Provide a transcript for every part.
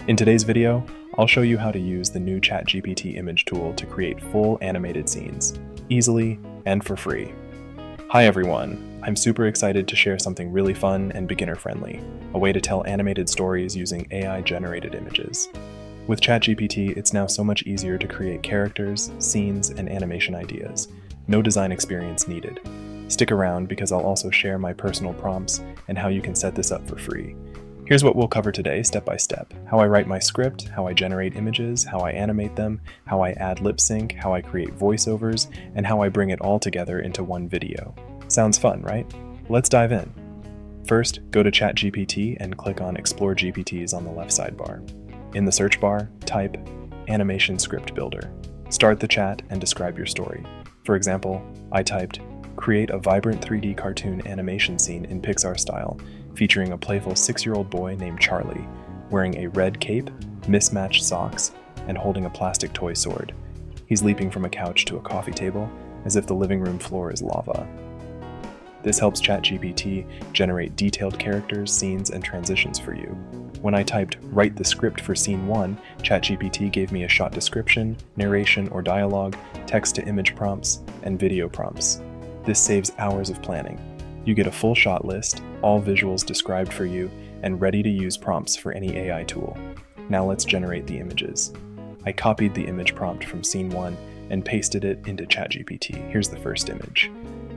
In today's video, I'll show you how to use the new ChatGPT image tool to create full animated scenes, easily and for free. Hi everyone, I'm super excited to share something really fun and beginner-friendly, a way to tell animated stories using AI-generated images. With ChatGPT, it's now so much easier to create characters, scenes, and animation ideas. No design experience needed. Stick around because I'll also share my personal prompts and how you can set this up for free. Here's what we'll cover today, step by step. How I write my script, how I generate images, how I animate them, how I add lip sync, how I create voiceovers, and how I bring it all together into one video. Sounds fun, right? Let's dive in. First, go to ChatGPT and click on Explore GPTs on the left sidebar. In the search bar, type Animation Script Builder. Start the chat and describe your story. For example, I typed, create a vibrant 3D cartoon animation scene in Pixar-style, featuring a playful 6-year-old boy named Charlie, wearing a red cape, mismatched socks, and holding a plastic toy sword. He's leaping from a couch to a coffee table, as if the living room floor is lava. This helps ChatGPT generate detailed characters, scenes, and transitions for you. When I typed, write the script for scene 1, ChatGPT gave me a shot description, narration or dialogue, text-to-image prompts, and video prompts. This saves hours of planning. You get a full shot list, all visuals described for you, and ready-to-use prompts for any AI tool. Now let's generate the images. I copied the image prompt from scene 1 and pasted it into ChatGPT. Here's the first image.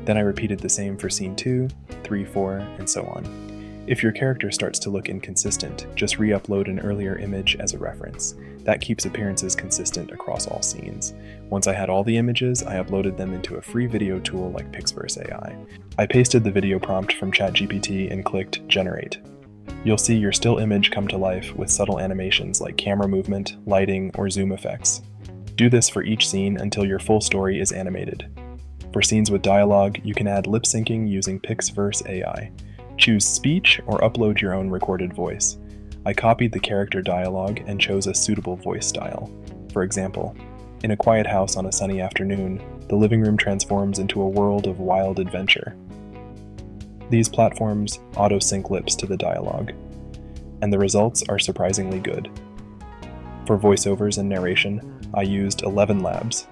Then I repeated the same for scene 2, 3, 4, and so on. If your character starts to look inconsistent, just re-upload an earlier image as a reference. That keeps appearances consistent across all scenes. Once I had all the images, I uploaded them into a free video tool like Pixverse AI. I pasted the video prompt from ChatGPT and clicked Generate. You'll see your still image come to life with subtle animations like camera movement, lighting, or zoom effects. Do this for each scene until your full story is animated. For scenes with dialogue, you can add lip syncing using Pixverse AI. Choose speech or upload your own recorded voice. I copied the character dialogue and chose a suitable voice style. For example, in a quiet house on a sunny afternoon, the living room transforms into a world of wild adventure. These platforms auto-sync lips to the dialogue, and the results are surprisingly good. For voiceovers and narration, I used ElevenLabs,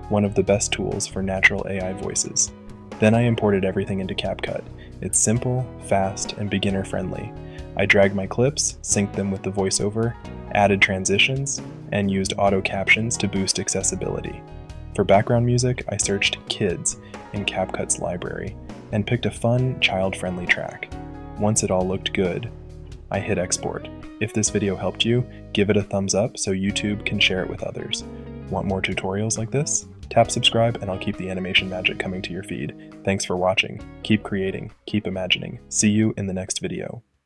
one of the best tools for natural AI voices. Then I imported everything into CapCut. It's simple, fast, and beginner-friendly. I dragged my clips, synced them with the voiceover, added transitions, and used auto captions to boost accessibility. For background music, I searched Kids in CapCut's library and picked a fun, child-friendly track. Once it all looked good, I hit export. If this video helped you, give it a thumbs up so YouTube can share it with others. Want more tutorials like this? Tap subscribe and I'll keep the animation magic coming to your feed. Thanks for watching. Keep creating, keep imagining. See you in the next video.